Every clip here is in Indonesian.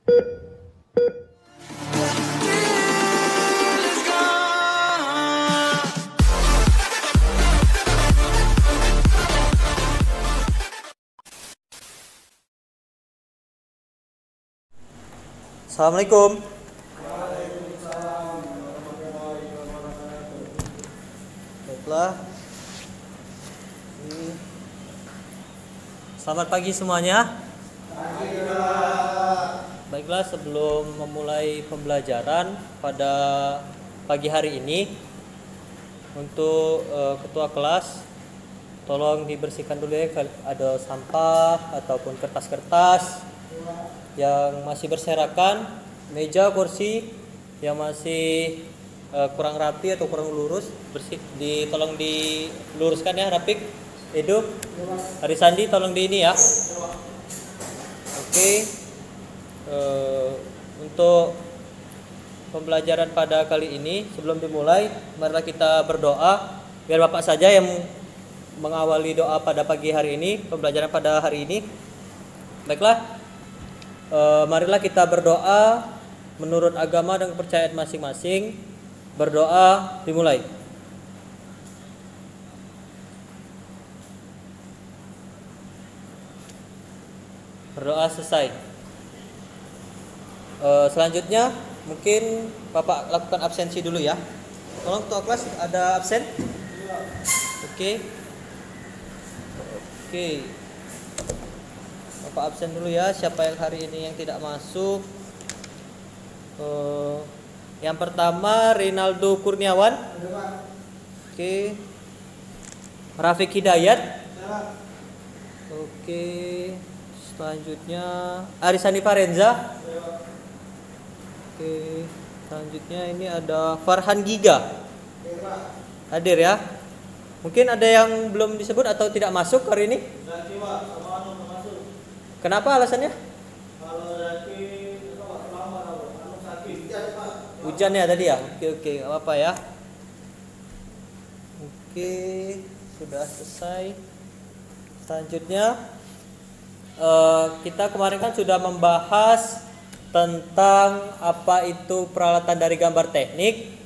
Assalamualaikum. Baiklah. Selamat pagi semuanya. Baiklah, sebelum memulai pembelajaran pada pagi hari ini, untuk ketua kelas tolong dibersihkan dulu ya, ada sampah ataupun kertas-kertas yang masih berserakan, meja kursi yang masih kurang rapi atau kurang lurus, bersih, tolong diluruskan ya, Rapik, Edo, Arisandi, tolong di ini ya. Oke. Untuk pembelajaran pada kali ini, sebelum dimulai, marilah kita berdoa. Biar Bapak saja yang mengawali doa pada pagi hari ini, pembelajaran pada hari ini. Baiklah. Marilah kita berdoa menurut agama dan kepercayaan masing-masing. Berdoa dimulai. Berdoa selesai. Selanjutnya mungkin Bapak lakukan absensi dulu ya. Tolong ketua kelas, ada absen? Oke. Bapak absen dulu ya. Siapa yang hari ini yang tidak masuk? Yang pertama Rinaldo Kurniawan. Oke. Rafiq Hidayat. Oke. Selanjutnya Arisani Farenza. Oke. Selanjutnya ini ada Farhan Giga. Hadir ya. Mungkin ada yang belum disebut atau tidak masuk hari ini? Kenapa alasannya? Hujan ya tadi ya? Oke, enggak apa-apa ya. Oke, sudah selesai. Selanjutnya kita kemarin kan sudah membahas tentang apa itu peralatan dari gambar teknik,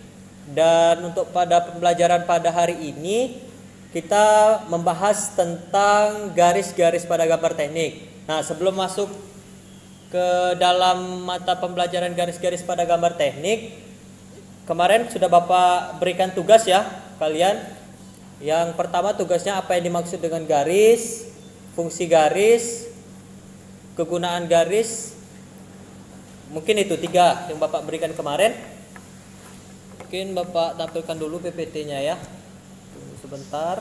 dan untuk pada pembelajaran pada hari ini kita membahas tentang garis-garis pada gambar teknik. Nah, sebelum masuk ke dalam mata pembelajaran garis-garis pada gambar teknik, kemarin sudah Bapak berikan tugas ya kalian. Yang pertama tugasnya apa yang dimaksud dengan garis, fungsi garis, kegunaan garis. Mungkin itu 3 yang Bapak berikan kemarin. Mungkin Bapak tampilkan dulu PPT-nya ya. Tunggu sebentar.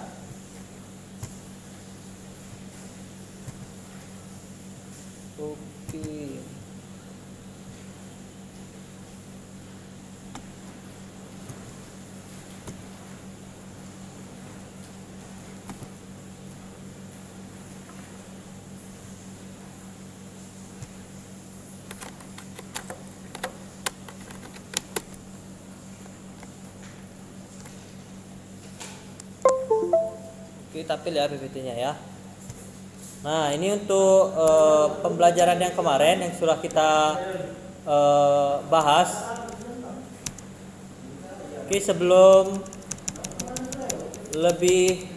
Oke. Oke, tampil ya PPT-nya ya. Nah, ini untuk pembelajaran yang kemarin yang sudah kita bahas. Oke, sebelum lebih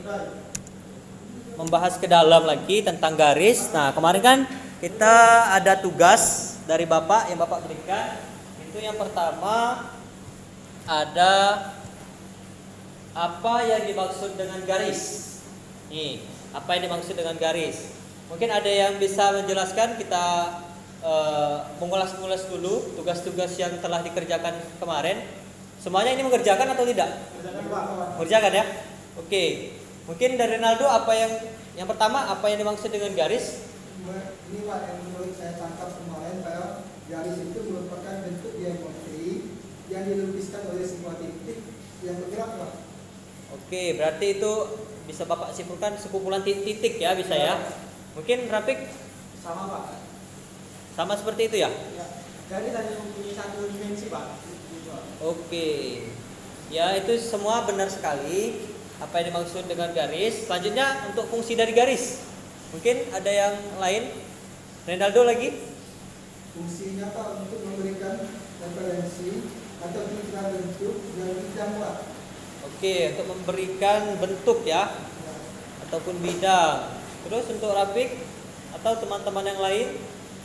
membahas ke dalam lagi tentang garis. Nah, kemarin kan kita ada tugas dari Bapak yang Bapak berikan. Itu yang pertama ada apa yang dimaksud dengan garis. Nih, apa yang dimaksud dengan garis? Mungkin ada yang bisa menjelaskan. Kita mengulas-ulas dulu tugas-tugas yang telah dikerjakan kemarin. Semuanya ini mengerjakan atau tidak? Mengerjakan ya. Oke. Mungkin dari Ronaldo, apa yang pertama, apa yang dimaksud dengan garis? Ini Pak yang menurut saya tangkap kemarin, Pak, garis itu merupakan bentuk geometri yang dilukiskan oleh sebuah titik yang bergerak, Pak. Oke, berarti itu bisa Bapak simpulkan sekumpulan titik ya, bisa ya. Mungkin Rafiq Sama, Pak. sama seperti itu ya? Ya. Garis hanya mempunyai satu dimensi, Pak. Oke. Ya, itu semua benar sekali. Apa yang dimaksud dengan garis? Selanjutnya untuk fungsi dari garis. Mungkin ada yang lain? Renaldo lagi? Fungsinya Pak untuk memberikan referensi atau citra bentuk dan bidang Pak. Oke, untuk memberikan bentuk ya, ataupun bidang. Terus untuk Rafiq atau teman-teman yang lain,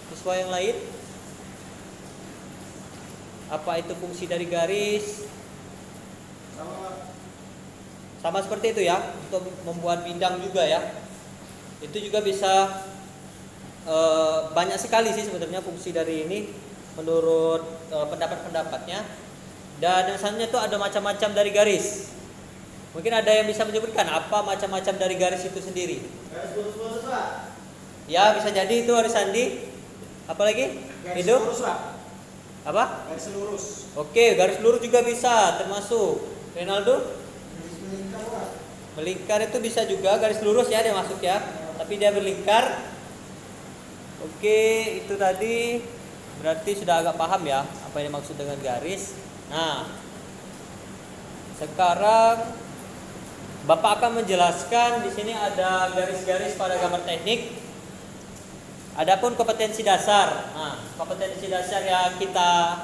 siswa yang lain, apa itu fungsi dari garis? Sama seperti itu ya, untuk membuat bidang juga ya. Itu juga bisa banyak sekali sih sebenarnya fungsi dari ini menurut pendapat-pendapatnya. Dan yang selanjutnya itu ada macam-macam dari garis. Mungkin ada yang bisa menyebutkan apa macam-macam dari garis itu sendiri? Garis lurus Pak. Ya, bisa jadi itu Haris Sandi. Apa lagi? Garis Hidup? lurus Pak. Apa? Garis lurus. Oke, garis lurus juga bisa termasuk. Renaldo? Garis melingkar Pak. Melingkar itu bisa juga, garis lurus ya dia masuk ya. Tapi dia berlingkar. Oke, itu tadi berarti sudah agak paham ya apa yang dimaksud dengan garis. Nah, sekarang Bapak akan menjelaskan di sini ada garis-garis pada gambar teknik. Adapun kompetensi dasar. Nah, kompetensi dasar yang kita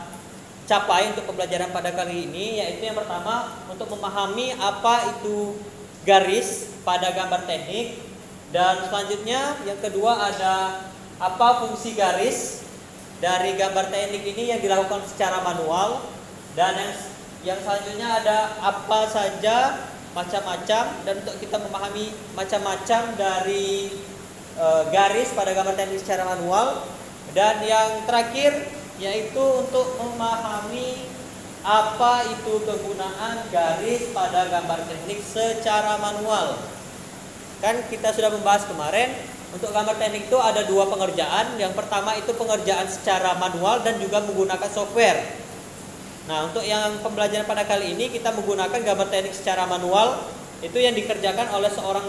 capai untuk pembelajaran pada kali ini yaitu yang pertama untuk memahami apa itu garis pada gambar teknik, dan selanjutnya yang kedua ada apa fungsi garis dari gambar teknik ini yang dilakukan secara manual, dan yang selanjutnya ada apa saja macam-macam, dan untuk kita memahami macam-macam dari garis pada gambar teknik secara manual, dan yang terakhir yaitu untuk memahami apa itu kegunaan garis pada gambar teknik secara manual. Kan kita sudah membahas kemarin untuk gambar teknik itu ada dua pengerjaan. Yang pertama itu pengerjaan secara manual dan juga menggunakan software. Nah, untuk yang pembelajaran pada kali ini kita menggunakan gambar teknik secara manual, itu yang dikerjakan oleh seorang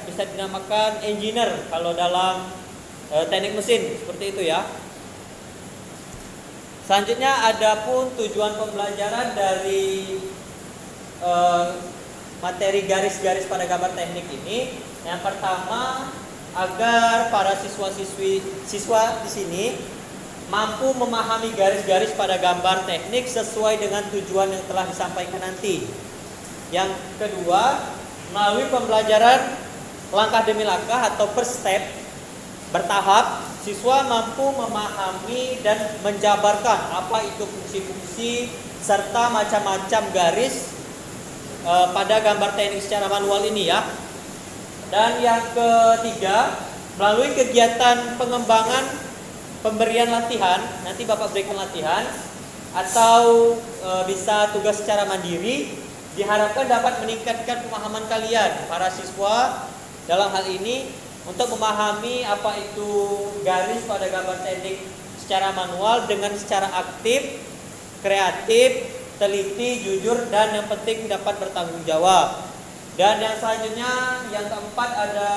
bisa dinamakan engineer kalau dalam teknik mesin, seperti itu ya. Selanjutnya adapun tujuan pembelajaran dari materi garis-garis pada gambar teknik ini, yang pertama agar para siswa di sini mampu memahami garis-garis pada gambar teknik sesuai dengan tujuan yang telah disampaikan nanti. Yang kedua, melalui pembelajaran langkah demi langkah atau per step bertahap, siswa mampu memahami dan menjabarkan apa itu fungsi-fungsi serta macam-macam garis pada gambar teknik secara manual ini ya. Dan yang ketiga, melalui kegiatan pengembangan pemberian latihan, nanti Bapak berikan latihan atau bisa tugas secara mandiri, diharapkan dapat meningkatkan pemahaman kalian para siswa dalam hal ini untuk memahami apa itu garis pada gambar teknik secara manual dengan secara aktif, kreatif, teliti, jujur, dan yang penting dapat bertanggung jawab. Dan yang selanjutnya, yang keempat ada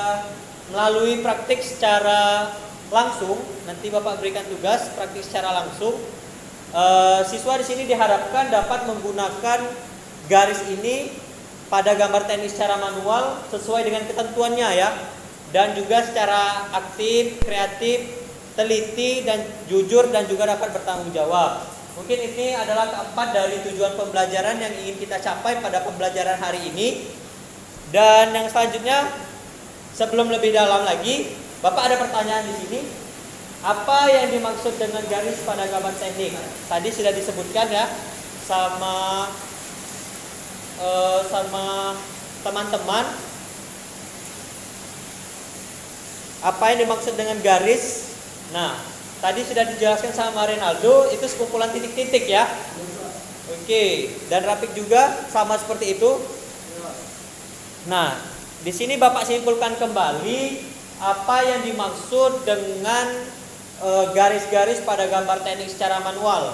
melalui praktik secara langsung. Nanti Bapak berikan tugas praktik secara langsung. Siswa di sini diharapkan dapat menggunakan garis ini pada gambar teknik secara manual sesuai dengan ketentuannya ya. Dan juga secara aktif, kreatif, teliti, dan jujur, dan juga dapat bertanggung jawab. Mungkin ini adalah keempat dari tujuan pembelajaran yang ingin kita capai pada pembelajaran hari ini. Dan yang selanjutnya, sebelum lebih dalam lagi, Bapak ada pertanyaan di sini. Apa yang dimaksud dengan garis pada gambar teknik? Tadi sudah disebutkan ya sama teman-teman. Apa yang dimaksud dengan garis? Nah, tadi sudah dijelaskan sama Renaldo, itu sekumpulan titik-titik ya. Oke, dan Rafiq juga sama seperti itu. Nah, di sini Bapak simpulkan kembali apa yang dimaksud dengan garis-garis pada gambar teknik secara manual.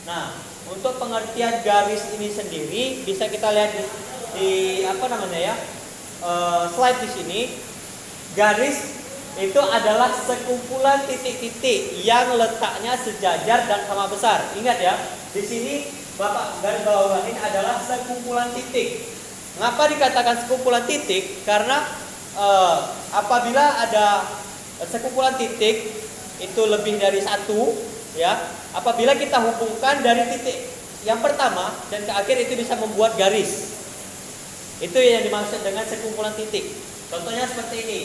Nah, untuk pengertian garis ini sendiri bisa kita lihat di slide di sini. Garis itu adalah sekumpulan titik-titik yang letaknya sejajar dan sama besar. Ingat ya, di sini Bapak garis bawahin adalah sekumpulan titik. Mengapa dikatakan sekumpulan titik? Karena apabila ada sekumpulan titik itu lebih dari satu, ya. Apabila kita hubungkan dari titik yang pertama dan ke akhir itu bisa membuat garis. Itu yang dimaksud dengan sekumpulan titik. Contohnya seperti ini.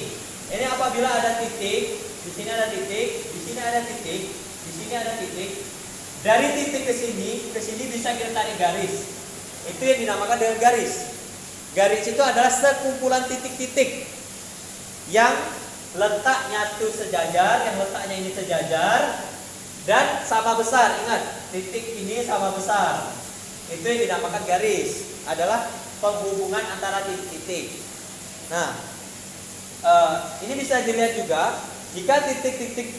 Ini apabila ada titik, di sini ada titik, di sini ada titik, di sini ada titik. Dari titik ke sini bisa kita tarik garis. Itu yang dinamakan dengan garis. Garis itu adalah sekumpulan titik-titik yang letaknya itu sejajar, yang letaknya ini sejajar dan sama besar. Ingat, titik ini sama besar. Itu yang dinamakan garis. Adalah penghubungan antara titik-titik. Nah, ini bisa dilihat juga jika titik-titik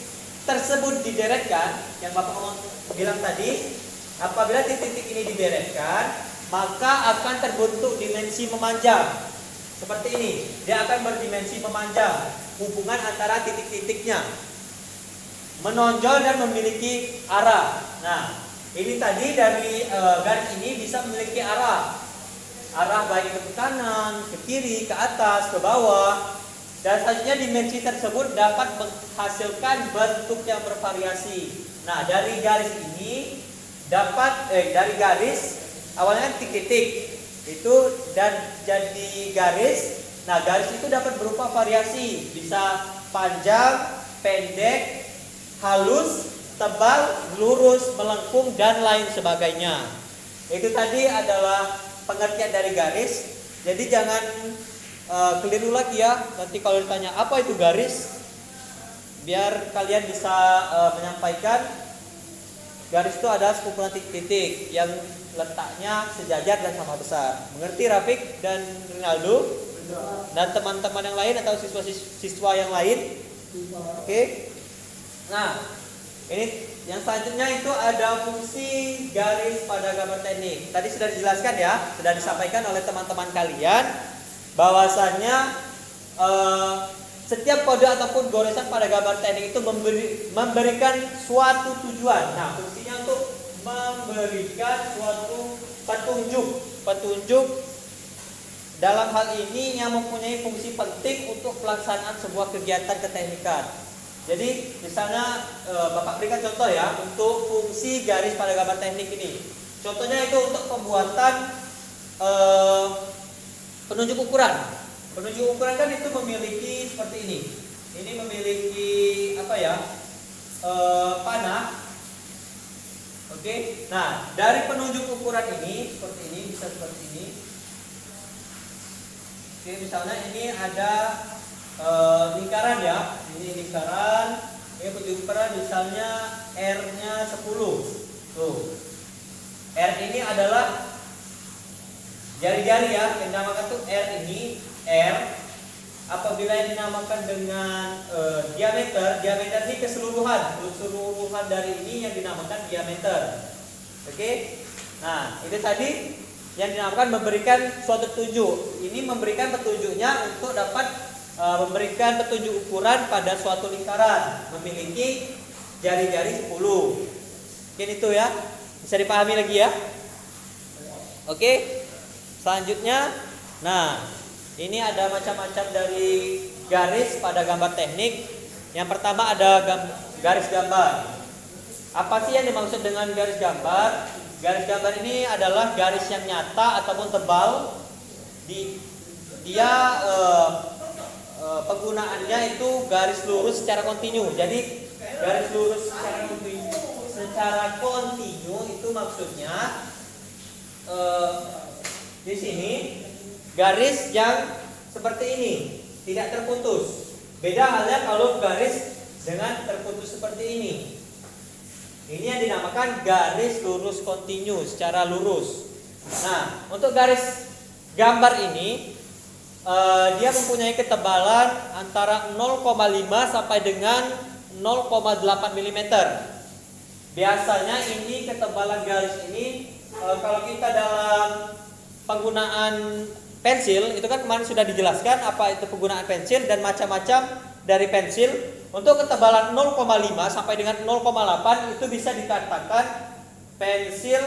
tersebut dideretkan, yang Bapak bilang tadi, apabila titik-titik ini dideretkan, maka akan terbentuk dimensi memanjang. Seperti ini, dia akan berdimensi memanjang. Hubungan antara titik-titiknya menonjol dan memiliki arah. Nah, ini tadi dari garis ini bisa memiliki arah baik ke kanan, ke kiri, ke atas, ke bawah. Dan selanjutnya dimensi tersebut dapat menghasilkan bentuk yang bervariasi. Nah, dari garis ini dari garis awalnya titik-titik itu dan jadi garis. Nah, garis itu dapat berupa variasi, bisa panjang, pendek, halus, tebal, lurus, melengkung dan lain sebagainya. Itu tadi adalah pengertian dari garis. Jadi jangan keliru lagi ya. Nanti kalau ditanya apa itu garis, biar kalian bisa menyampaikan garis itu adalah sekumpulan titik-titik yang letaknya sejajar dan sama besar. Mengerti Rafiq dan Rinaldo dan teman-teman yang lain atau siswa-siswa yang lain? Oke. Nah, ini yang selanjutnya itu ada fungsi garis pada gambar teknik. Tadi sudah dijelaskan ya, sudah disampaikan oleh teman-teman kalian bahwasanya setiap kode ataupun goresan pada gambar teknik itu memberikan suatu tujuan. Nah, fungsinya untuk memberikan suatu petunjuk dalam hal ini yang mempunyai fungsi penting untuk pelaksanaan sebuah kegiatan keteknikan. Jadi di sana Bapak berikan contoh ya untuk fungsi garis pada gambar teknik ini. Contohnya itu untuk pembuatan penunjuk ukuran. Penunjuk ukuran kan itu memiliki seperti ini. Ini memiliki apa ya? Panah. Oke. Nah, dari penunjuk ukuran ini seperti ini, bisa seperti ini. Oke, misalnya ini ada lingkaran ya. Ini lingkaran. Ini penunjuk ukuran misalnya R-nya 10. Tuh. R ini adalah jari-jari ya, yang dinamakan tuh R ini R. Apabila yang dinamakan dengan diameter ini keseluruhan dari ini yang dinamakan diameter. Oke. Nah, itu tadi yang dinamakan memberikan suatu petunjuk. Ini memberikan petunjuknya untuk dapat memberikan petunjuk ukuran pada suatu lingkaran memiliki jari-jari 10. Mungkin itu ya. Bisa dipahami lagi ya. Oke. Selanjutnya, nah ini ada macam-macam dari garis pada gambar teknik. Yang pertama ada garis gambar. Apa sih yang dimaksud dengan garis gambar? Garis gambar ini adalah garis yang nyata ataupun tebal. Dia penggunaannya itu garis lurus secara kontinu. Jadi garis lurus secara kontinu itu maksudnya di sini garis yang seperti ini tidak terputus. Beda halnya kalau garis dengan terputus seperti ini. Ini yang dinamakan garis lurus kontinu secara lurus. Nah, untuk garis gambar ini dia mempunyai ketebalan antara 0,5 sampai dengan 0,8 mm. Biasanya ini ketebalan garis ini kalau kita dalam penggunaan pensil itu kan kemarin sudah dijelaskan apa itu penggunaan pensil dan macam-macam dari pensil. Untuk ketebalan 0,5 sampai dengan 0,8 itu bisa dikatakan pensil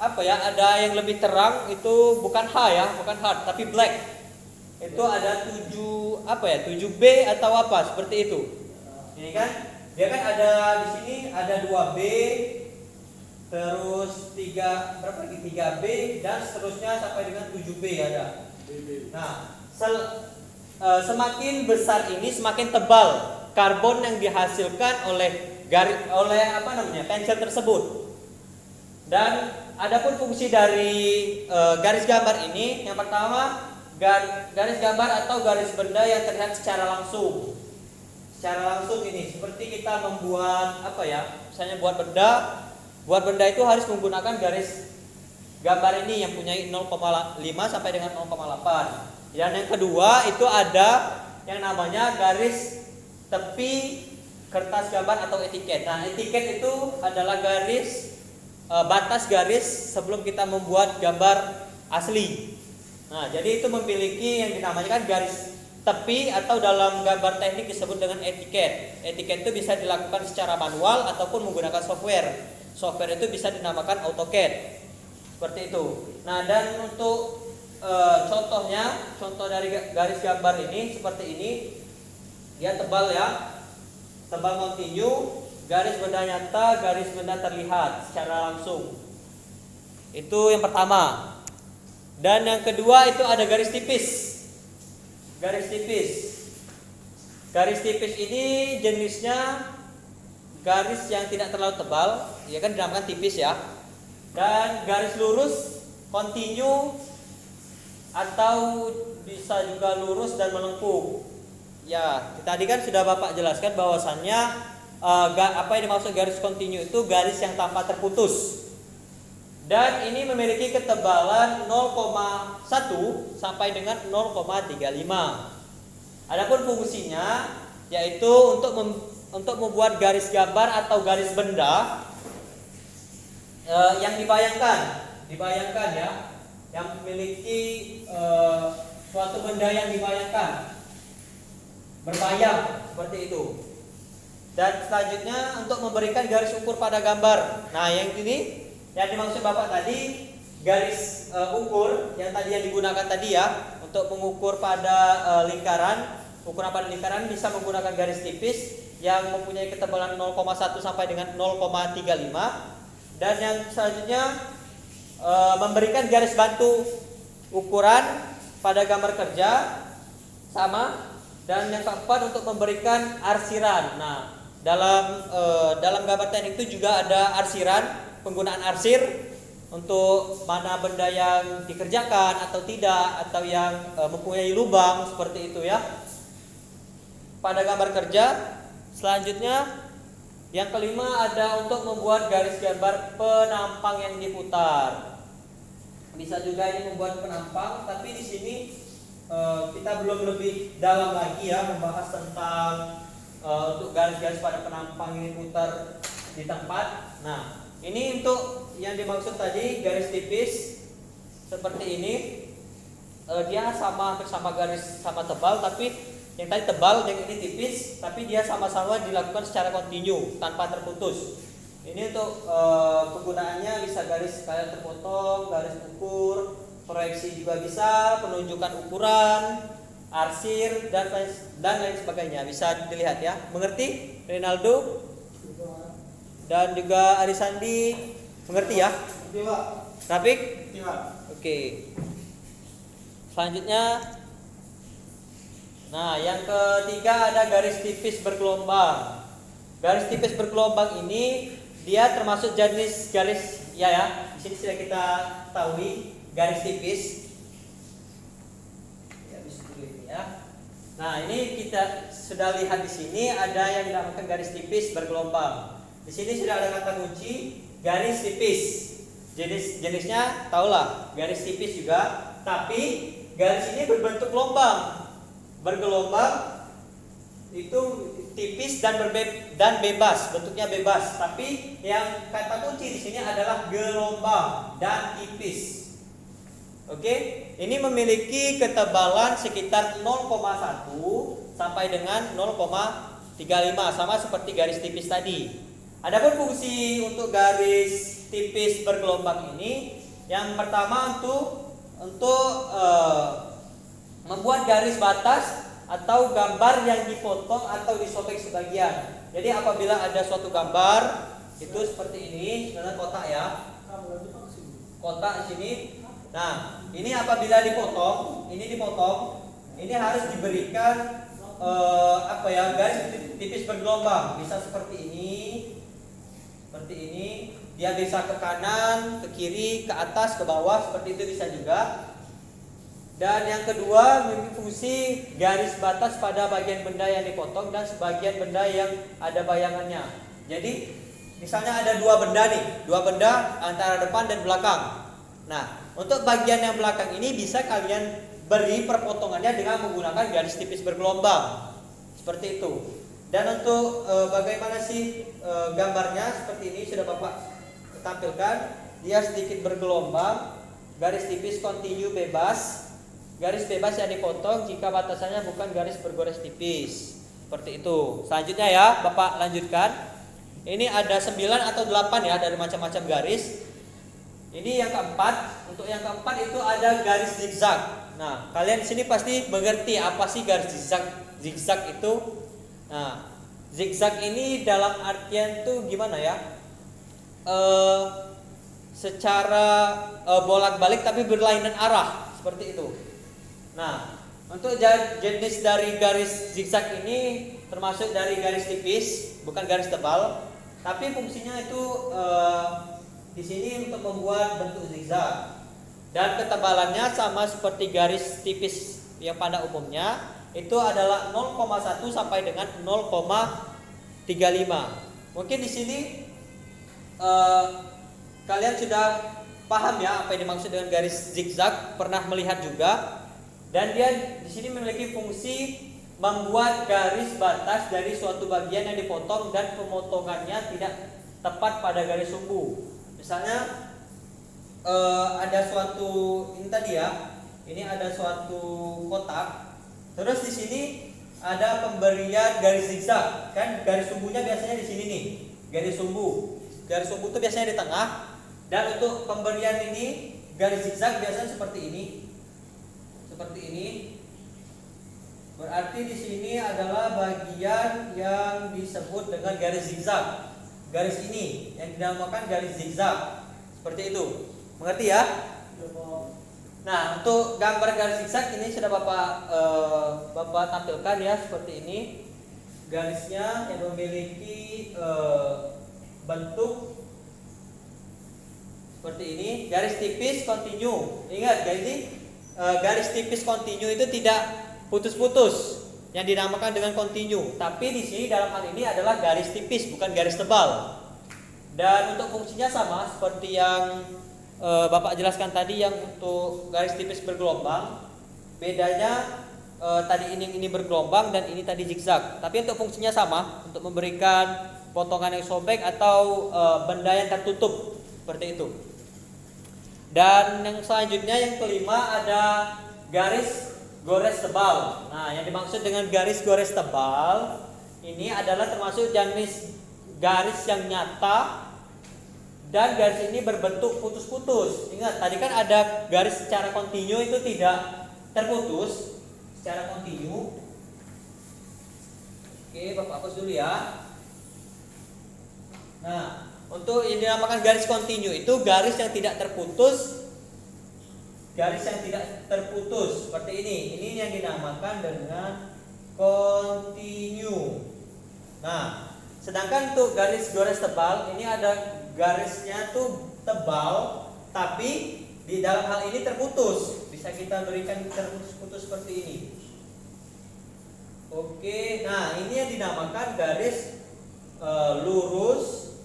ada yang lebih terang itu bukan H ya, bukan hard tapi black. Itu ada 7B atau apa seperti itu. Ini kan dia kan ada di sini ada 2B, terus 3 berapa lagi 3B dan seterusnya sampai dengan 7B ada. Nah, semakin besar ini semakin tebal karbon yang dihasilkan oleh pensil tersebut. Dan adapun fungsi dari garis gambar ini, yang pertama garis gambar atau garis benda yang terlihat secara langsung. Secara langsung ini seperti kita membuat misalnya buat benda itu harus menggunakan garis gambar ini yang punya 0,5 sampai dengan 0,8. Dan yang kedua itu ada yang namanya garis tepi kertas gambar atau etiket. Nah, etiket itu adalah garis batas garis sebelum kita membuat gambar asli. Nah, jadi itu memiliki yang dinamakan garis tepi atau dalam gambar teknik disebut dengan etiket. Etiket itu bisa dilakukan secara manual ataupun menggunakan software. Software itu bisa dinamakan AutoCAD. Seperti itu. Nah, dan untuk contoh dari garis gambar ini seperti ini. Dia tebal ya. Tebal kontinu, garis benda nyata, garis benda terlihat secara langsung. Itu yang pertama. Dan yang kedua itu ada garis tipis. Garis tipis. Garis tipis ini jenisnya garis yang tidak terlalu tebal, ya kan dinamakan tipis ya. Dan garis lurus, kontinu, atau bisa juga lurus dan melengkung. Ya, tadi kan sudah Bapak jelaskan bahwasannya apa yang dimaksud garis kontinu itu garis yang tanpa terputus. Dan ini memiliki ketebalan 0,1 sampai dengan 0,35. Adapun fungsinya yaitu untuk membuat garis gambar atau garis benda yang dibayangkan ya, yang memiliki suatu benda yang dibayangkan, berbayang seperti itu. Dan selanjutnya untuk memberikan garis ukur pada gambar. Nah, yang ini yang dimaksud Bapak tadi garis ukur yang tadi yang digunakan tadi ya, untuk mengukur pada lingkaran. Ukuran pada lingkaran bisa menggunakan garis tipis yang mempunyai ketebalan 0,1 sampai dengan 0,35. Dan yang selanjutnya memberikan garis bantu ukuran pada gambar kerja sama. Dan yang keempat untuk memberikan arsiran. Nah, dalam gambar teknik itu juga ada arsiran, penggunaan arsir untuk mana benda yang dikerjakan atau tidak, atau yang mempunyai lubang seperti itu ya. Pada gambar kerja. Selanjutnya yang kelima ada untuk membuat garis gambar penampang yang diputar. Bisa juga ini membuat penampang, tapi di sini kita belum lebih dalam lagi ya membahas tentang untuk garis-garis pada penampang yang diputar di tempat. Nah, ini untuk yang dimaksud tadi garis tipis seperti ini. Dia hampir sama garis sama tebal, tapi yang tadi tebal, yang ini tipis, tapi dia sama-sama dilakukan secara kontinu tanpa terputus. Ini untuk penggunaannya bisa garis kalian terpotong, garis ukur, proyeksi juga bisa, penunjukan ukuran, arsir dan lain sebagainya. Bisa dilihat ya. Mengerti, Rinaldo? Dan juga Arisandi mengerti ya? Mengerti, Pak. Rafiq? Mengerti, Pak. Oke. Selanjutnya, nah yang ketiga ada garis tipis bergelombang. Garis tipis bergelombang ini dia termasuk jenis garis ya. Di sini sudah kita ketahui garis tipis. Ya, bisa dulu ini ya. Nah, ini kita sudah lihat di sini ada yang dinamakan garis tipis bergelombang. Di sini sudah ada kata kunci garis tipis. Jenisnya tahulah garis tipis juga, tapi garis ini berbentuk gelombang. Bergelombang itu tipis dan bebas, bentuknya bebas. Tapi yang kata kunci di sini adalah gelombang dan tipis. Oke, ini memiliki ketebalan sekitar 0,1 sampai dengan 0,35, sama seperti garis tipis tadi. Adapun fungsi untuk garis tipis bergelombang ini, yang pertama untuk membuat garis batas atau gambar yang dipotong atau disobek sebagian. Jadi apabila ada suatu gambar itu seperti ini, sebenarnya kotak ya. Kotak di sini. Nah, ini apabila dipotong, ini harus diberikan garis tipis bergelombang. Bisa seperti ini. Seperti ini. Dia bisa ke kanan, ke kiri, ke atas, ke bawah, seperti itu bisa juga. Dan yang kedua memiliki fungsi garis batas pada bagian benda yang dipotong dan sebagian benda yang ada bayangannya. Jadi misalnya ada dua benda antara depan dan belakang. Nah, untuk bagian yang belakang ini bisa kalian beri perpotongannya dengan menggunakan garis tipis bergelombang. Seperti itu. Dan untuk bagaimana sih gambarnya seperti ini sudah Bapak tampilkan. Dia sedikit bergelombang, garis tipis kontinu bebas. Garis bebas yang dipotong jika batasannya bukan garis bergores tipis. Seperti itu. Selanjutnya ya, Bapak lanjutkan. Ini ada 9 atau 8 ya dari macam-macam garis. Ini yang keempat. Untuk yang keempat itu ada garis zigzag. Nah, kalian di sini pasti mengerti apa sih garis zigzag. Zigzag itu. Nah, zigzag ini dalam artian tuh gimana ya? Secara bolak-balik tapi berlainan arah, seperti itu. Nah, untuk jenis dari garis zigzag ini termasuk dari garis tipis, bukan garis tebal, tapi fungsinya itu di sini untuk membuat bentuk zigzag. Dan ketebalannya sama seperti garis tipis yang pada umumnya, itu adalah 0,1 sampai dengan 0,35. Mungkin di sini kalian sudah paham ya apa yang dimaksud dengan garis zigzag, pernah melihat juga. Dan dia di sini memiliki fungsi membuat garis batas dari suatu bagian yang dipotong dan pemotongannya tidak tepat pada garis sumbu. Misalnya ada suatu ini tadi ya, ini ada suatu kotak. Terus di sini ada pemberian garis zigzag, kan garis sumbunya biasanya di sini nih, garis sumbu. Garis sumbu itu biasanya di tengah. Dan untuk pemberian ini garis zigzag biasanya seperti ini. Seperti ini. Berarti di sini adalah bagian yang disebut dengan garis zigzag. Garis ini yang dinamakan garis zigzag. Seperti itu. Mengerti ya? Nah, untuk gambar garis zigzag ini sudah Bapak tampilkan ya, seperti ini. Garisnya yang memiliki bentuk seperti ini, garis tipis kontinu. Ingat, garis tipis kontinu itu tidak putus-putus, yang dinamakan dengan kontinu. Tapi di sini dalam hal ini adalah garis tipis, bukan garis tebal. Dan untuk fungsinya sama seperti yang Bapak jelaskan tadi, yang untuk garis tipis bergelombang. Bedanya tadi ini bergelombang dan ini tadi zigzag. Tapi untuk fungsinya sama, untuk memberikan potongan yang sobek atau benda yang tertutup, seperti itu. Dan yang selanjutnya yang kelima ada garis gores tebal. Nah, yang dimaksud dengan garis gores tebal ini adalah termasuk jenis garis yang nyata, dan garis ini berbentuk putus-putus. Ingat, tadi kan ada garis secara kontinu itu tidak terputus, secara kontinu. Oke, Bapak hapus dulu ya. Nah, untuk yang dinamakan garis kontinu itu garis yang tidak terputus. Garis yang tidak terputus seperti ini. Ini yang dinamakan dengan kontinu. Nah, sedangkan untuk garis gores tebal ini ada garisnya tuh tebal, tapi di dalam hal ini terputus. Bisa kita berikan terputus-putus seperti ini. Oke, nah ini yang dinamakan garis lurus,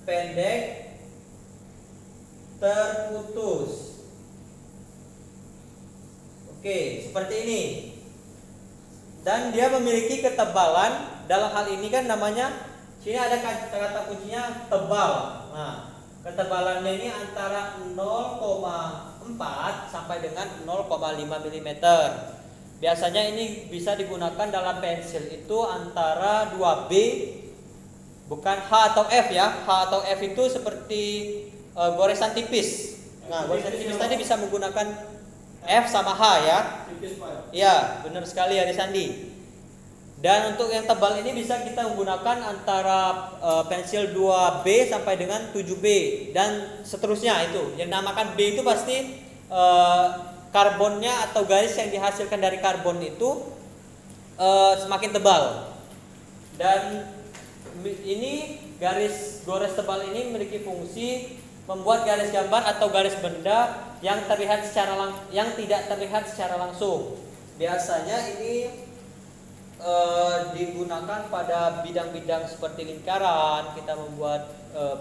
pendek, terputus. Oke, seperti ini. Dan dia memiliki ketebalan. Dalam hal ini kan namanya, sini ada kata kuncinya tebal. Nah, ketebalannya ini antara 0,4 sampai dengan 0,5 mm. Biasanya ini bisa digunakan dalam pensil itu antara 2B, bukan H atau F ya. H atau F itu seperti goresan tipis. Nah, goresan tipis tadi bisa menggunakan F sama H ya. Tipis Pak. Iya, benar sekali ya Sandi. Dan untuk yang tebal ini bisa kita menggunakan antara pensil 2B sampai dengan 7B dan seterusnya itu. Yang namakan B itu pasti karbonnya atau garis yang dihasilkan dari karbon itu semakin tebal. Dan ini garis gores tebal ini memiliki fungsi membuat garis gambar atau garis benda yang tidak terlihat secara langsung. Biasanya ini digunakan pada bidang-bidang seperti lingkaran, kita membuat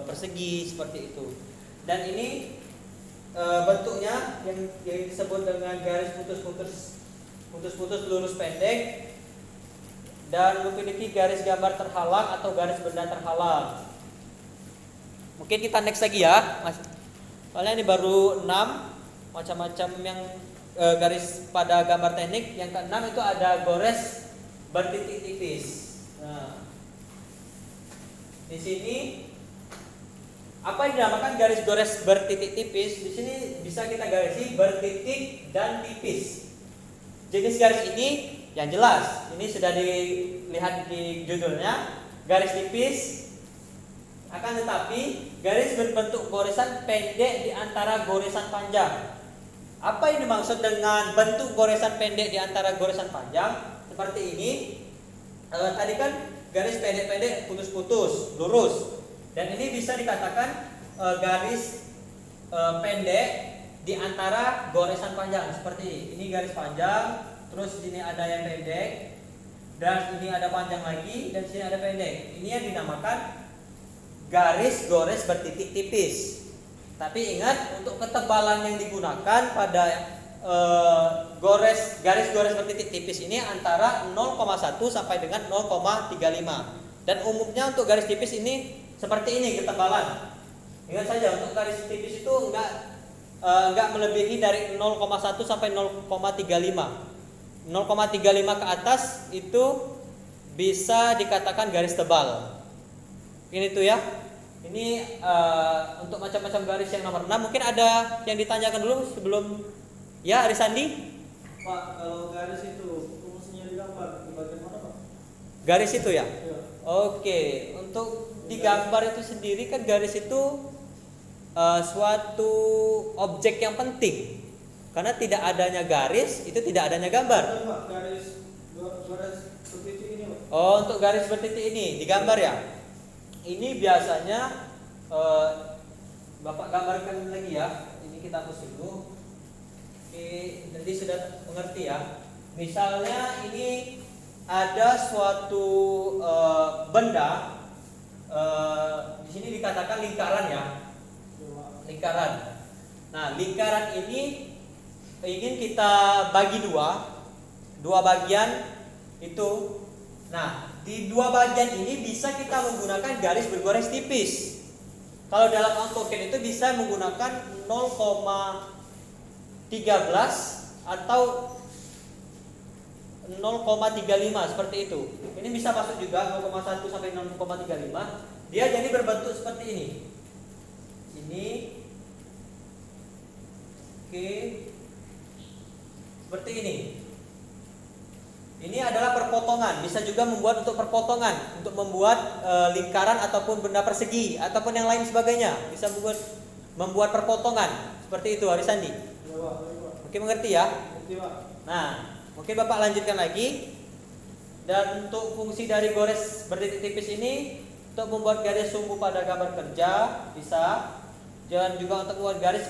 persegi seperti itu. Dan ini bentuknya yang disebut dengan garis putus-putus lurus pendek dan memiliki garis gambar terhalang atau garis benda terhalang. Mungkin kita next lagi ya, Mas. Soalnya ini baru 6 macam-macam yang garis pada gambar teknik. Yang ke-6 itu ada gores bertitik tipis. Nah, di sini apa yang dinamakan garis gores bertitik tipis? Di sini bisa kita garisi bertitik dan tipis. Jenis garis ini yang jelas, ini sudah dilihat di judulnya, garis tipis. Akan tetapi garis berbentuk goresan pendek di antara goresan panjang. Apa yang dimaksud dengan bentuk goresan pendek di antara goresan panjang? Seperti ini. Tadi kan garis pendek-pendek putus-putus lurus, dan ini bisa dikatakan garis pendek di antara goresan panjang seperti ini. Ini garis panjang, terus di sini ada yang pendek, dan ini ada panjang lagi, dan di sini ada pendek. Ini yang dinamakan garis gores bertitik tipis. Tapi ingat, untuk ketebalan yang digunakan pada garis gores bertitik tipis ini antara 0,1 sampai dengan 0,35. Dan umumnya untuk garis tipis ini seperti ini ketebalan. Ingat saja, untuk garis tipis itu enggak melebihi dari 0,1 sampai 0,35. 0,35 ke atas itu bisa dikatakan garis tebal. Ini tuh ya. Ini untuk macam-macam garis yang nomor 6. Mungkin ada yang ditanyakan dulu sebelum. Ya, Arisandi? Pak, kalau garis itu fungsinya digambar di bagian mana, Pak? Garis itu ya? Iya. Oke, untuk digambar itu sendiri kan garis itu suatu objek yang penting. Karena tidak adanya garis itu tidak adanya gambar. Betul, Pak, garis bertitik ini, Pak. Oh, untuk garis bertitik ini digambar ya? Ini biasanya Bapak gambarkan lagi ya. Ini kita hapus dulu. Oke, nanti sudah mengerti ya. Misalnya ini ada suatu benda, di sini dikatakan lingkaran ya, lingkaran. Nah, lingkaran ini ingin kita bagi dua bagian itu. Nah, di dua bagian ini bisa kita menggunakan garis bergores tipis. Kalau dalam AutoCAD itu bisa menggunakan 0,13 atau 0,35 seperti itu. Ini bisa masuk juga 0,1 sampai 0,35. Dia jadi berbentuk seperti ini. Ini oke. Seperti ini. Ini adalah perpotongan. Bisa juga membuat untuk perpotongan, untuk membuat lingkaran ataupun benda persegi ataupun yang lain sebagainya. Bisa membuat perpotongan seperti itu, Arisandi. Iya, Pak. Oke, mengerti ya? Mengerti, Pak. Nah, mungkin Bapak lanjutkan lagi. Dan untuk fungsi dari gores bertitik tipis ini untuk membuat garis sumbu pada gambar kerja bisa. Dan juga untuk membuat garis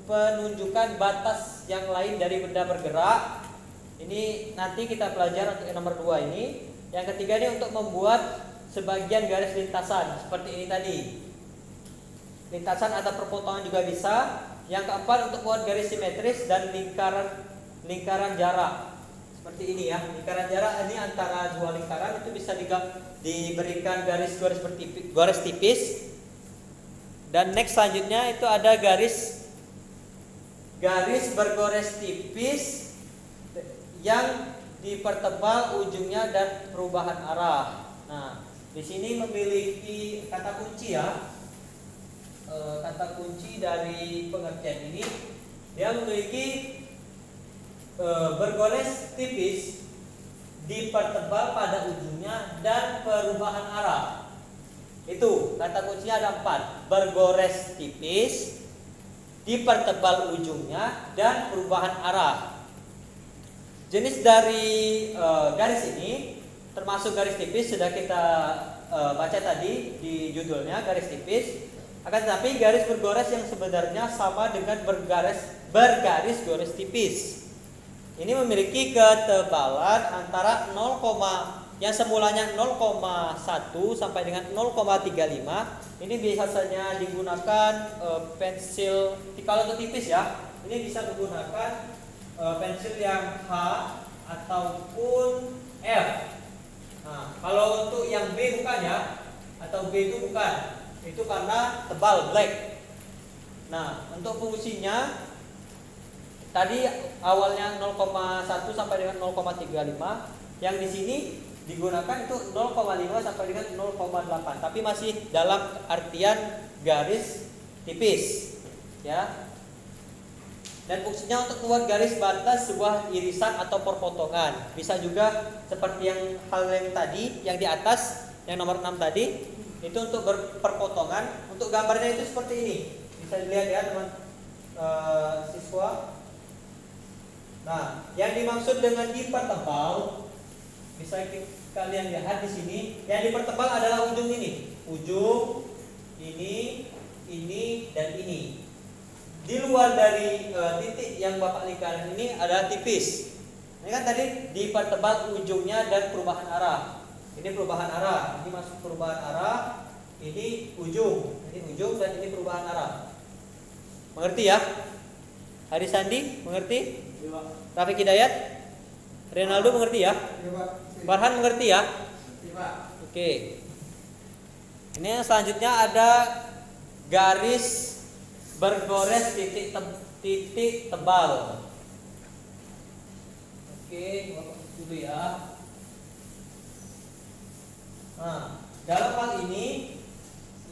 penunjukan batas yang lain dari benda bergerak. Ini nanti kita pelajari untuk yang nomor 2 ini. Yang ketiga ini untuk membuat sebagian garis lintasan seperti ini tadi. Lintasan atau perpotongan juga bisa. Yang keempat untuk membuat garis simetris dan lingkaran jarak. Seperti ini ya. Lingkaran jarak ini antara dua lingkaran itu bisa diberikan garis tipis. Dan next selanjutnya itu ada garis bergores tipis yang dipertebal ujungnya dan perubahan arah. Nah, di sini memiliki kata kunci ya. Kata kunci dari pengertian ini, dia memiliki bergores tipis, dipertebal pada ujungnya, dan perubahan arah. Itu kata kuncinya ada 4: bergores tipis, dipertebal ujungnya, dan perubahan arah. Jenis dari garis ini termasuk garis tipis, sudah kita baca tadi di judulnya, garis tipis. Akan tetapi garis bergores yang sebenarnya sama dengan bergaris gores tipis. Ini memiliki ketebalan antara 0, yang semulanya 0,1 sampai dengan 0,35. Ini biasanya digunakan pensil, kalau untuk tipis ya, ini bisa menggunakan pensil yang H ataupun F. Nah, kalau untuk yang B bukan ya, atau B itu bukan, itu karena tebal, black. Nah, untuk fungsinya tadi awalnya 0,1 sampai dengan 0,35, yang di sini digunakan itu 0,5 sampai dengan 0,8, tapi masih dalam artian garis tipis, ya. Dan fungsinya untuk membuat garis batas sebuah irisan atau perpotongan. Bisa juga seperti hal yang tadi, yang di atas, yang nomor 6 tadi, itu untuk berperpotongan. Untuk gambarnya itu seperti ini. Bisa dilihat ya teman siswa. Nah, yang dimaksud dengan dipertebal, bisa kalian lihat di sini, yang dipertebal adalah ujung ini. Ujung ini, dan ini. Di luar dari titik yang Bapak lingkaran ini adalah tipis. Ini kan tadi dipertebal ujungnya dan perubahan arah. Ini perubahan arah, ini masuk perubahan arah, ini ujung dan ini perubahan arah. Mengerti ya? Hari Sandi mengerti? Rafiq Hidayat? Renaldo mengerti ya? Farhan mengerti ya? Oke. Ini yang selanjutnya ada garis bergores titik tebal. Oke, dulu ya. Nah, dalam hal ini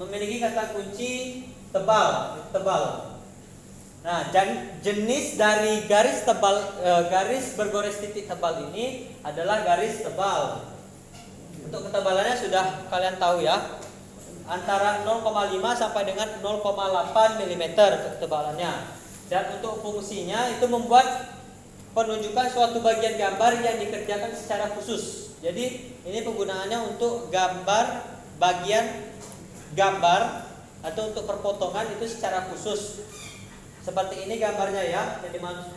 memiliki kata kunci tebal. Nah, jenis dari garis bergores titik tebal ini adalah garis tebal. Untuk ketebalannya sudah kalian tahu ya, antara 0,5 sampai dengan 0,8 mm ketebalannya. Dan untuk fungsinya itu membuat penunjukan suatu bagian gambar yang dikerjakan secara khusus. Jadi ini penggunaannya untuk bagian gambar atau untuk perpotongan itu secara khusus. Seperti ini gambarnya ya, yang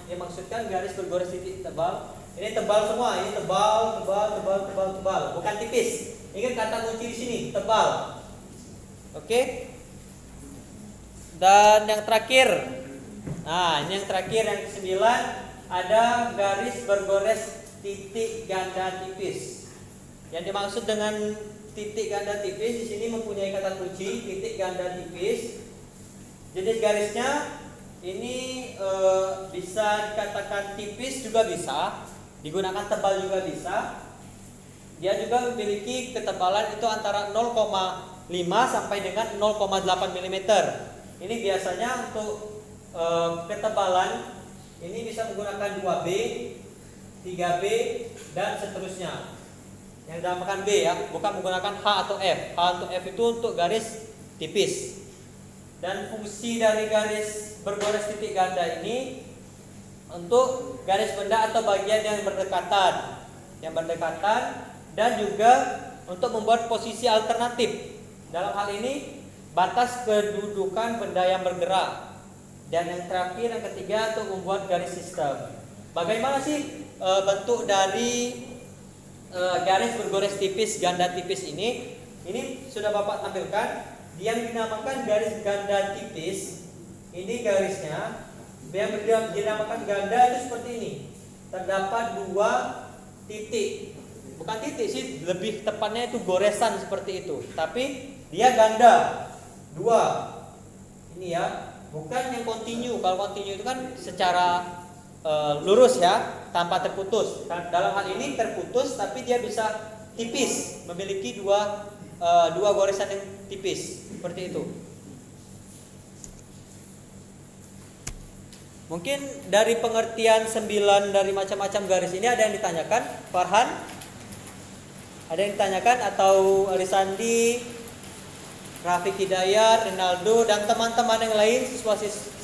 dimaksudkan garis bergores titik tebal. Ini tebal semua, ini tebal, bukan tipis. Ingat kata kunci di sini, tebal. Oke. Dan yang terakhir, nah ini yang terakhir, yang ke-9, ada garis bergores titik ganda tipis. Yang dimaksud dengan titik ganda tipis di sini mempunyai kata kunci titik ganda tipis. Jenis garisnya ini bisa dikatakan tipis juga bisa, digunakan tebal juga bisa. Dia juga memiliki ketebalan itu antara 0,5 sampai dengan 0,8 mm. Ini biasanya untuk ketebalan ini bisa menggunakan 2B, 3B, dan seterusnya. Yang dinamakan B ya, bukan menggunakan H atau F. H atau F itu untuk garis tipis. Dan fungsi dari garis bergores titik ganda ini untuk garis benda atau bagian yang berdekatan, dan juga untuk membuat posisi alternatif. Dalam hal ini batas kedudukan benda yang bergerak. Dan yang terakhir, yang ketiga, untuk membuat garis sistem. Bagaimana sih bentuk dari garis bergores tipis ganda tipis ini? Ini sudah Bapak tampilkan. Yang dinamakan garis ganda tipis, ini garisnya yang dinamakan ganda itu seperti ini. Terdapat 2 titik. Bukan titik sih, lebih tepatnya itu goresan seperti itu. Tapi dia ganda 2. Ini ya, bukan yang kontinu. Kalau kontinu itu kan secara lurus ya, tanpa terputus. Dalam hal ini terputus, tapi dia bisa tipis, memiliki dua goresan yang tipis seperti itu. Mungkin dari pengertian 9 dari macam-macam garis ini ada yang ditanyakan, Farhan? Ada yang ditanyakan atau Arisandi, Rafiq Hidayat, Ronaldo dan teman-teman yang lain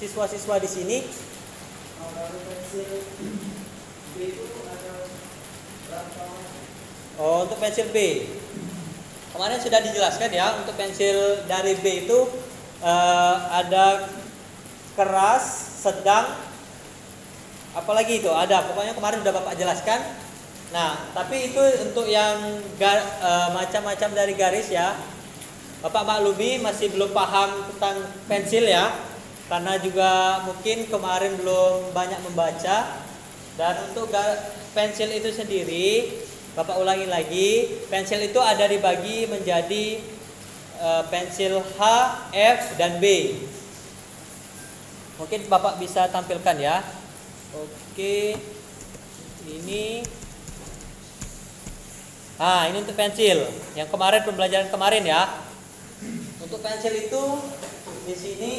siswa-siswa di sini? Oh, untuk pensil B. Kemarin sudah dijelaskan ya, untuk pensil dari B itu ada keras, sedang, apalagi itu ada. Pokoknya kemarin sudah Bapak jelaskan. Nah, tapi itu untuk yang macam-macam dari garis ya. Bapak maklumi masih belum paham tentang pensil ya, karena juga mungkin kemarin belum banyak membaca. Dan untuk pensil itu sendiri, Bapak ulangi lagi, pensil itu ada dibagi menjadi pensil H, F, dan B. Mungkin Bapak bisa tampilkan ya. Oke, ini. Ini untuk pensil. Yang kemarin pembelajaran kemarin ya. Untuk pensil itu di sini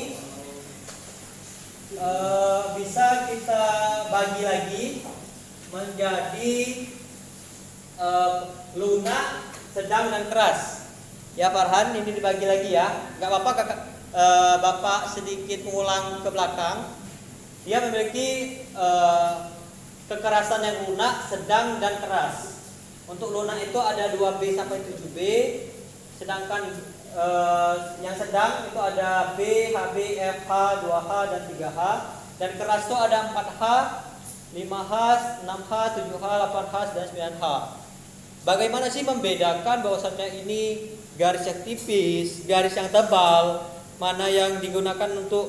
bisa kita bagi lagi menjadi lunak, sedang, dan keras. Ya Farhan, ini dibagi lagi ya. Gak apa-apa Bapak sedikit mengulang ke belakang. Dia memiliki kekerasan yang lunak, sedang, dan keras. Untuk lunak itu ada 2B sampai 7B. Sedangkan yang sedang itu ada B, HB, FH, 2H, dan 3H. Dan keras itu ada 4H, 5H, 6H, 7H, 8H, dan 9H. Bagaimana sih membedakan bahwasannya ini garis yang tipis, garis yang tebal, mana yang digunakan untuk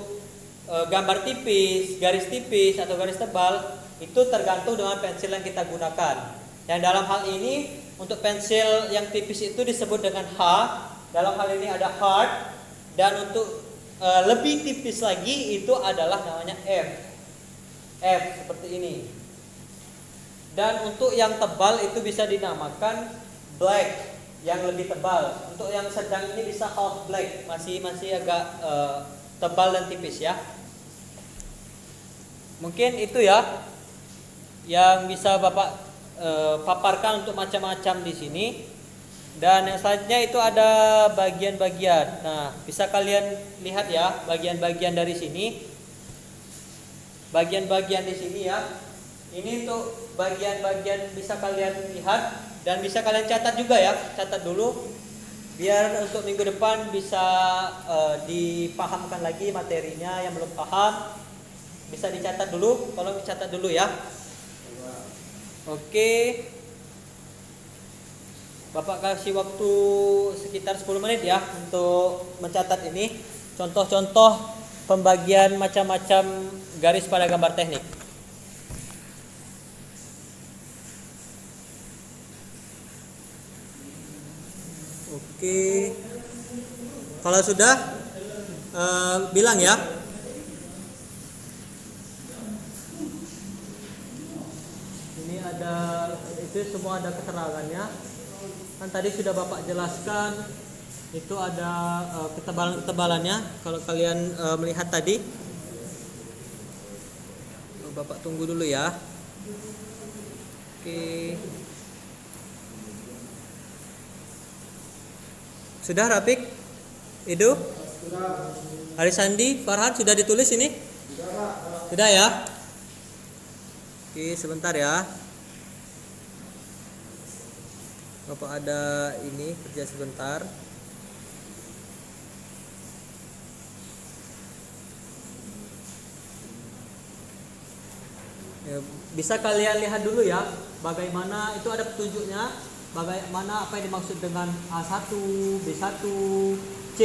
gambar tipis, garis tipis, atau garis tebal? Itu tergantung dengan pensil yang kita gunakan. Yang dalam hal ini untuk pensil yang tipis itu disebut dengan H. Dalam hal ini ada hard. Dan untuk lebih tipis lagi itu adalah namanya F. F seperti ini. Dan untuk yang tebal itu bisa dinamakan black, yang lebih tebal. Untuk yang sedang ini bisa half black, masih agak tebal dan tipis ya. Mungkin itu ya yang bisa Bapak paparkan untuk macam-macam di sini. Dan yang selanjutnya itu ada bagian-bagian. Nah, bisa kalian lihat ya bagian-bagian dari sini. Bagian-bagian di sini ya. Ini untuk bagian-bagian bisa kalian lihat dan bisa kalian catat juga ya. Catat dulu biar untuk minggu depan bisa dipahamkan lagi materinya. Yang belum paham bisa dicatat dulu. Tolong dicatat dulu ya. Oke. Bapak kasih waktu sekitar 10 menit ya untuk mencatat ini. Contoh-contoh pembagian macam-macam garis pada gambar teknik. Oke. Kalau sudah bilang ya. Ini ada, itu semua ada keterangannya. Kan tadi sudah Bapak jelaskan itu ada ketebalan-ketebalannya. Kalau kalian melihat tadi, Bapak tunggu dulu ya. Oke. Sudah Rafiq? Edo? Arisandi, Farhan sudah ditulis ini? Sudah ya? Oke, sebentar ya. Bapak ada ini kerja sebentar. Ya, bisa kalian lihat dulu ya, bagaimana itu ada petunjuknya, bagaimana apa yang dimaksud dengan A1, B1, C,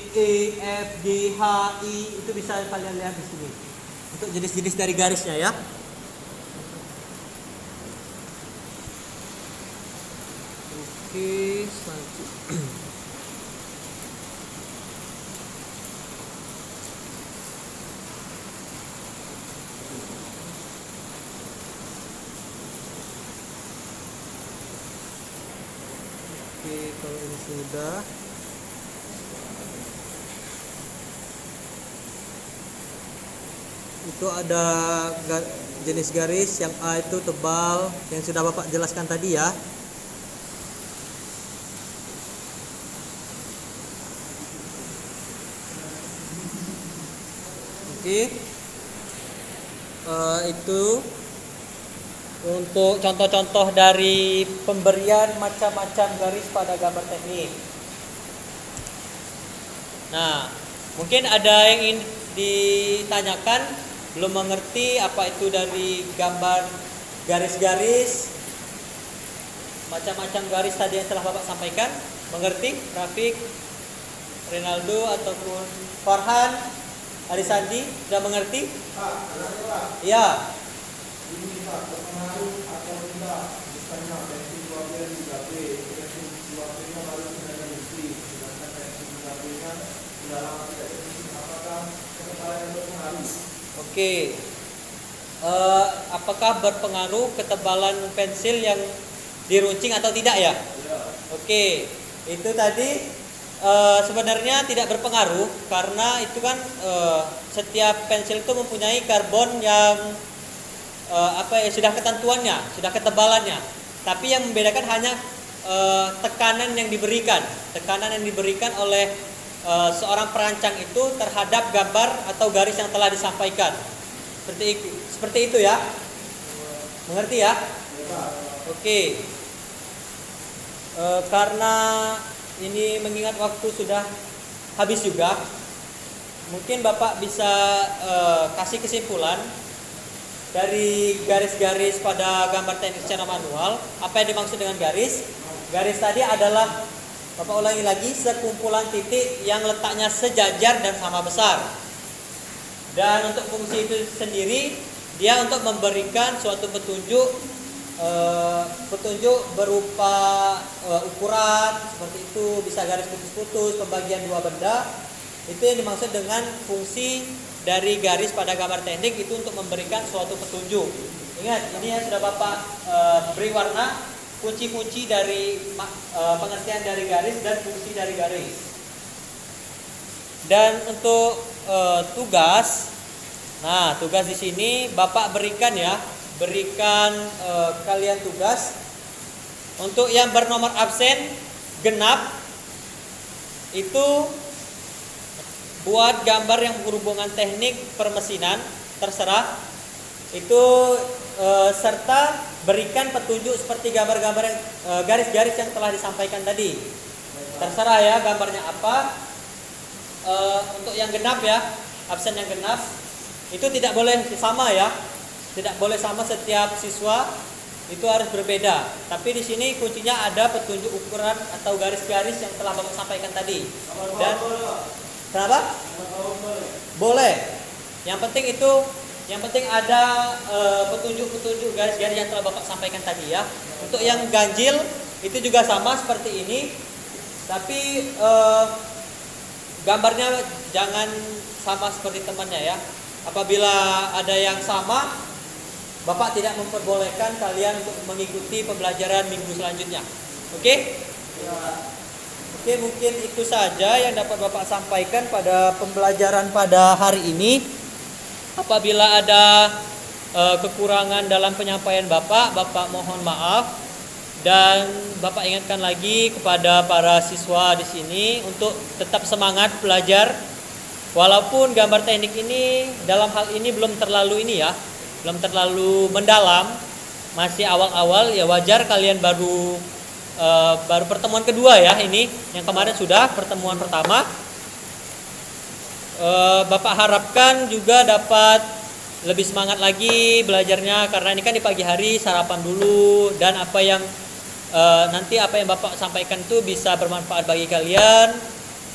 E, F, G, H, I, itu bisa kalian lihat di sini. Untuk jenis-jenis dari garisnya ya. Oke, selanjutnya. Oke, kalau ini sudah. itu ada jenis garis yang A itu tebal, yang sudah Bapak jelaskan tadi ya. Oke. Itu untuk contoh-contoh dari pemberian macam-macam garis pada gambar teknik. Nah, mungkin ada yang ingin ditanyakan, belum mengerti apa itu dari gambar garis-garis, macam-macam garis tadi yang telah Bapak sampaikan. Mengerti? Rafiq, Rinaldo ataupun Farhan, Arisandi sudah mengerti? Ya. Ini Pak, berpengaruh atau tidak misalnya pensil 2B 3B, pensil 2B-nya baru sudah diisi, sedangkan pensil 3B-nya sudah lama tidak diisi, apakah ketebalan yang berpengaruh? Oke. Apakah berpengaruh ketebalan pensil yang diruncing atau tidak ya? Oke. Itu tadi sebenarnya tidak berpengaruh karena itu kan setiap pensil itu mempunyai karbon yang sudah ketentuannya, sudah ketebalannya. Tapi yang membedakan hanya tekanan yang diberikan oleh seorang perancang itu terhadap gambar atau garis yang telah disampaikan. Seperti itu ya. Mengerti ya? Oke. Karena ini mengingat waktu sudah habis juga, mungkin Bapak bisa kasih kesimpulan dari garis-garis pada gambar teknik secara manual. Apa yang dimaksud dengan garis? Garis tadi adalah, Bapak ulangi lagi, sekumpulan titik yang letaknya sejajar dan sama besar. Dan untuk fungsi itu sendiri, dia untuk memberikan suatu petunjuk berupa ukuran seperti itu, bisa garis putus-putus, pembagian dua benda. Itu yang dimaksud dengan fungsi dari garis pada gambar teknik, itu untuk memberikan suatu petunjuk. Ingat, ini yang sudah Bapak beri warna, kunci-kunci dari pengertian dari garis dan fungsi dari garis. Dan untuk tugas, nah tugas di sini Bapak berikan kalian tugas untuk yang bernomor absen genap itu buat gambar yang berhubungan teknik permesinan, terserah itu, serta berikan petunjuk seperti gambar-gambar yang garis-garis yang telah disampaikan tadi. Terserah ya gambarnya apa. Untuk yang genap ya, absen yang genap itu tidak boleh sama ya, tidak boleh sama setiap siswa, itu harus berbeda. Tapi di sini kuncinya ada petunjuk ukuran atau garis-garis yang telah Bapak sampaikan tadi. Dan kenapa? Boleh. Yang penting ada petunjuk-petunjuk garis-garis yang telah Bapak sampaikan tadi ya. Untuk yang ganjil itu juga sama seperti ini. Tapi gambarnya jangan sama seperti temannya ya. Apabila ada yang sama, Bapak tidak memperbolehkan kalian untuk mengikuti pembelajaran minggu selanjutnya. Oke? Oke, mungkin itu saja yang dapat Bapak sampaikan pada pembelajaran pada hari ini. Apabila ada kekurangan dalam penyampaian Bapak mohon maaf. Dan Bapak ingatkan lagi kepada para siswa di sini untuk tetap semangat belajar. Walaupun gambar teknik ini dalam hal ini belum terlalu mendalam, masih awal-awal ya, wajar kalian baru pertemuan kedua ya ini. Yang kemarin sudah pertemuan pertama. Bapak harapkan juga dapat lebih semangat lagi belajarnya, karena ini kan di pagi hari, sarapan dulu, dan apa yang nanti apa yang Bapak sampaikan itu bisa bermanfaat bagi kalian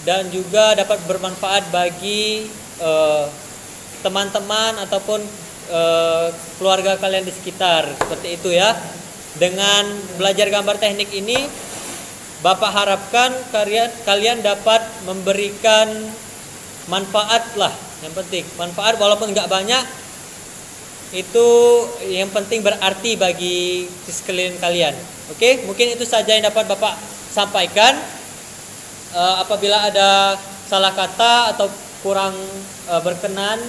dan juga dapat bermanfaat bagi teman-teman ataupun keluarga kalian di sekitar, seperti itu ya. Dengan belajar gambar teknik ini, Bapak harapkan kalian dapat memberikan manfaat lah, yang penting manfaat walaupun nggak banyak, itu yang penting berarti bagi sekeliling kalian. Oke, mungkin itu saja yang dapat Bapak sampaikan. Apabila ada salah kata atau kurang berkenan,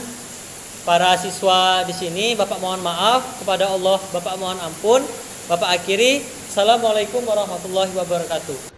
para siswa di sini. Bapak mohon maaf, kepada Allah Bapak mohon ampun. Bapak akhiri, Assalamualaikum warahmatullahi wabarakatuh.